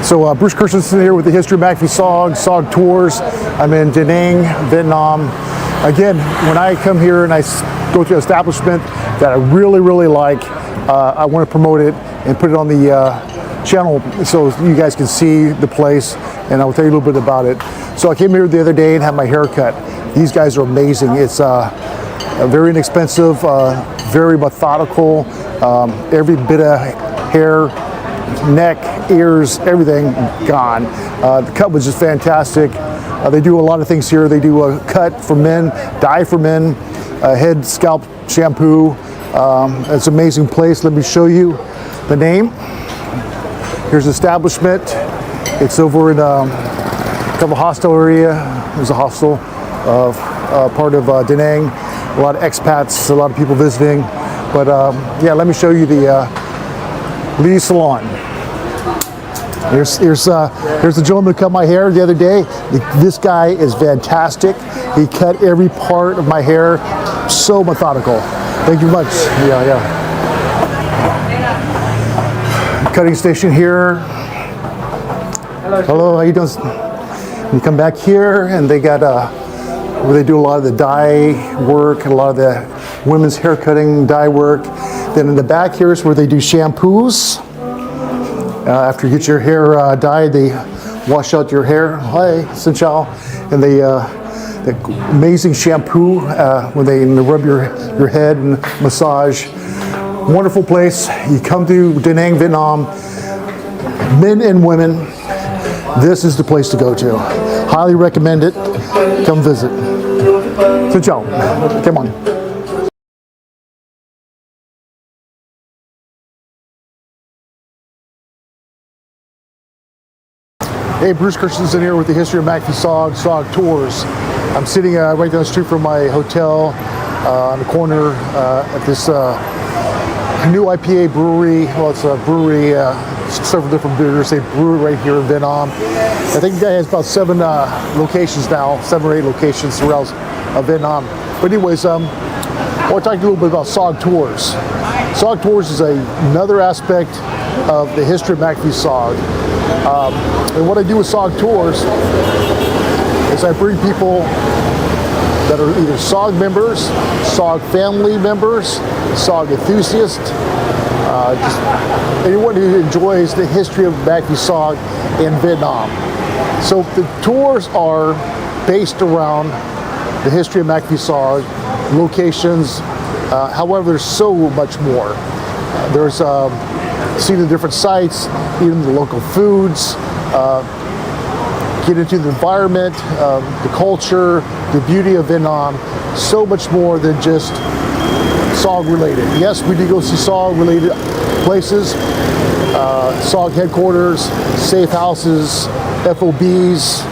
So Bruce Christensen here with the History of McAfee SOG Tours. I'm in Da Nang, Vietnam. Again, when I come here and I go to an establishment that I really like, I want to promote it and put it on the channel so you guys can see the place, and I will tell you a little bit about it. So I came here the other day and had my hair cut. These guys are amazing. It's very inexpensive, very methodical. Every bit of hair, neck, ears, everything gone. The cut was just fantastic. They do a lot of things here. They do a cut for men, dye for men, head scalp shampoo. It's an amazing place. Let me show you the name. Here's the establishment. It's over in kind of a hostel area. There's a hostel part of Da Nang. A lot of expats, a lot of people visiting. But yeah, let me show you the Lee Salon. Here's the gentleman who cut my hair the other day. This guy is fantastic. He cut every part of my hair, so methodical. Thank you much. Yeah. Cutting station here. Hello, how you doing? You come back here, and they got where they do a lot of the dye work, a lot of the women's hair cutting dye work. Then in the back here is where they do shampoos. After you get your hair dyed, they wash out your hair. Hi, Xin Chao. And they the amazing shampoo when they rub your head and massage. Wonderful place. You come to Da Nang, Vietnam, men and women, this is the place to go to. Highly recommend it. Come visit. Xin Chao. Come on. Hey, Bruce Christensen here with the History of McAfee SOG Tours. I'm sitting right down the street from my hotel on the corner at this new IPA brewery. Well, it's a brewery, several different beers. They brew it right here in Vietnam. I think the guy has about 7 locations now, 7 or 8 locations throughout Vietnam. But anyways, I want to talk to you a little bit about SOG Tours. SOG Tours is another aspect of the history of McAfee SOG. And what I do with SOG Tours is I bring people that are either SOG members, SOG family members, SOG enthusiasts, just anyone who enjoys the history of McAfee SOG in Vietnam. So the tours are based around the history of McAfee SOG, locations. However, there's so much more. There's seeing the different sites, eating the local foods, get into the environment, the culture, the beauty of Vietnam. So much more than just SOG related. Yes, we do go see SOG related places, SOG headquarters, safe houses, FOBs.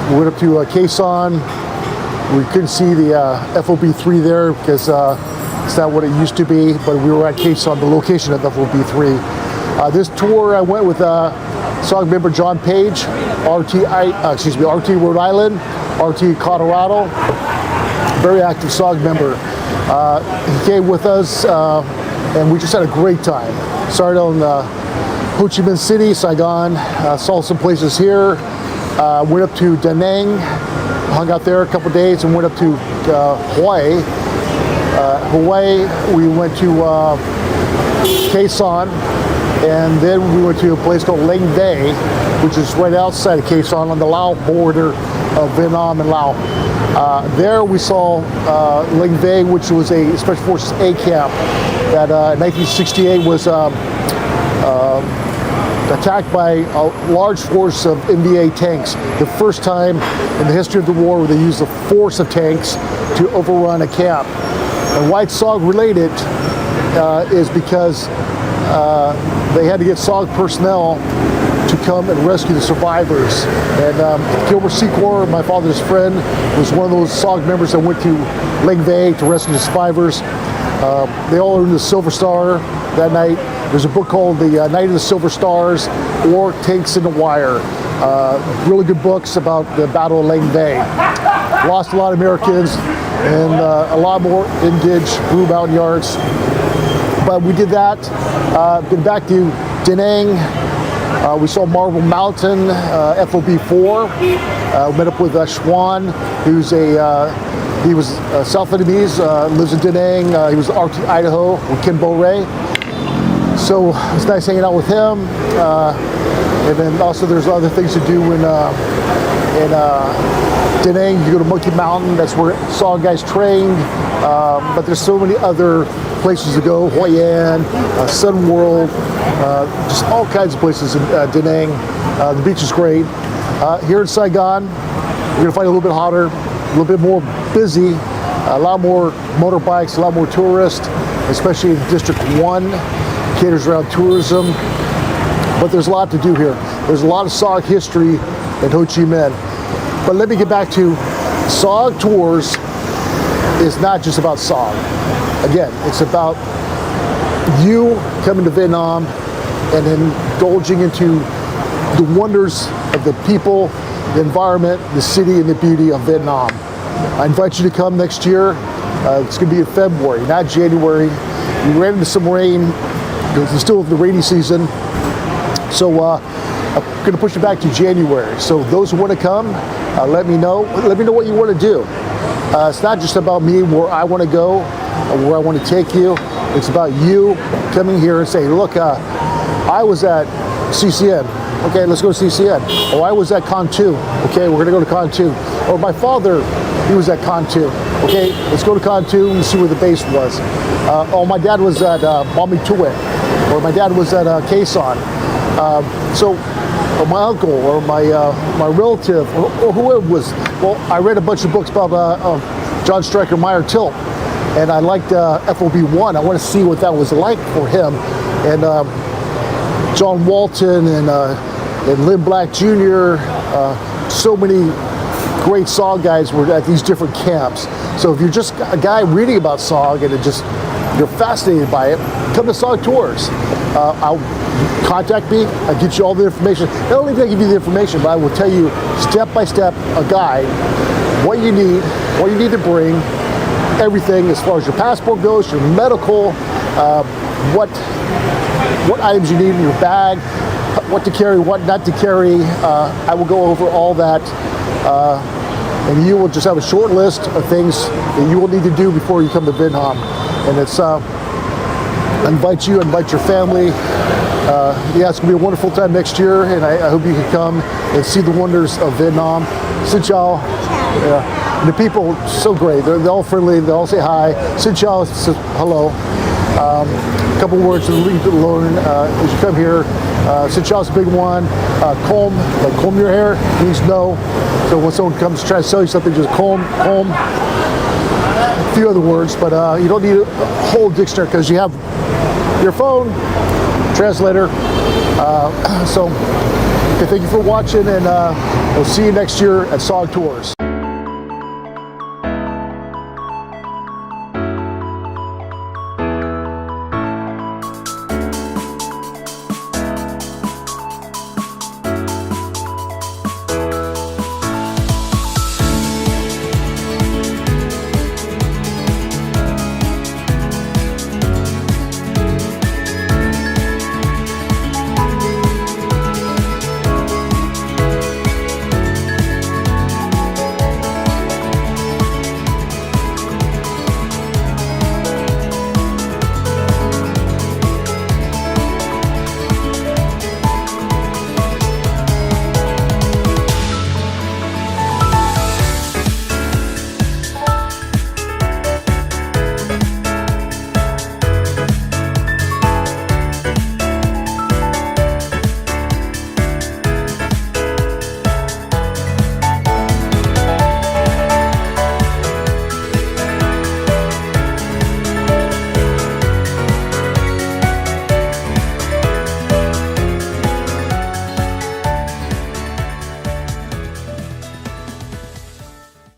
We went up to Khe Sanh. We couldn't see the FOB3 there because it's not what it used to be, but we were at Khe Sanh, the location of FOB3. This tour I went with SOG member John Page, RT Rhode Island, RT Colorado, very active SOG member. He came with us and we just had a great time. Started on Ho Chi Minh City, Saigon, saw some places here, went up to Da Nang, hung out there a couple days, and went up to Hawaii. We went to Khe Sanh, and then we went to a place called Lang Bay, which is right outside of Khe Sanh on the Lao border of Vietnam and Laos. There we saw Lang Bay, which was a Special Forces A camp that in 1968 was attacked by a large force of NVA tanks. The first time in the history of the war where they used the force of tanks to overrun a camp. And why it's SOG related is because they had to get SOG personnel to come and rescue the survivors. And Gilbert Secor, my father's friend, was one of those SOG members that went to Lang Bay to rescue the survivors. They all earned the Silver Star that night. There's a book called The Night of the Silver Stars or Tanks in the Wire. Really good books about the Battle of Lang Bay. Lost a lot of Americans and a lot more Indian Brew Mountain Yards. But we did that. Been back to Da Nang We saw Marble Mountain, FOB4. Met up with Schwan, who's he was South Vietnamese, lives in Da Nang. He was RT Idaho with Kim Bo Ray. So it's nice hanging out with him. And then also there's other things to do in Da Nang. You go to Monkey Mountain, that's where SOG guys trained. But there's so many other places to go. Hoi An, Sun World, just all kinds of places in Da Nang. The beach is great. Here in Saigon, you're gonna find it a little bit hotter, a little bit more busy, a lot more motorbikes, a lot more tourists, especially in District 1, caters around tourism. But there's a lot to do here. There's a lot of SOG history in Ho Chi Minh. But let me get back to SOG Tours is not just about SOG. Again, it's about you coming to Vietnam and indulging into the wonders of the people, the environment, the city, and the beauty of Vietnam. I invite you to come next year. It's going to be in February, not January. We ran into some rain because it's still the rainy season. So I'm going to push it back to January. So those who want to come, let me know. Let me know what you want to do. It's not just about me, where I want to go, or where I want to take you. It's about you coming here and saying, look, I was at CCN. Okay, let's go to CCN. Or I was at Con 2. Okay, we're going to go to Con 2. Or my father, he was at Con 2. Okay, let's go to Con 2 and see where the base was. Oh, my dad was at Bami Tuet. Or my dad was at Quezon. Or my uncle, or my relative, or whoever was. Well, I read a bunch of books about John Stryker Meyer Tilt, and I liked FOB1. I want to see what that was like for him. And John Walton and Lynn Black Jr., so many great SOG guys were at these different camps. So if you're just a guy reading about SOG and you're fascinated by it, come to SOG Tours. I'll contact me. I'll get you all the information. Not only do I give you the information, but I will tell you step by step, a guide, what you need to bring, everything as far as your passport goes, your medical, what items you need in your bag, what to carry, what not to carry. I will go over all that. And you will just have a short list of things that you will need to do before you come to Vietnam. And it's invite your family. Yeah, it's gonna be a wonderful time next year, and I hope you can come and see the wonders of Vietnam. Xin chào. Yeah. And the people, so great. They're all friendly. They all say hi. Xin chào says hello. A couple words to learn as you come here. Xin chào is a big one. Comb, like comb your hair, means no. So when someone comes to try to sell you something, just comb. A few other words, but you don't need a whole dictionary because you have your phone, translator. So thank you for watching, and we'll see you next year at SOG Tours.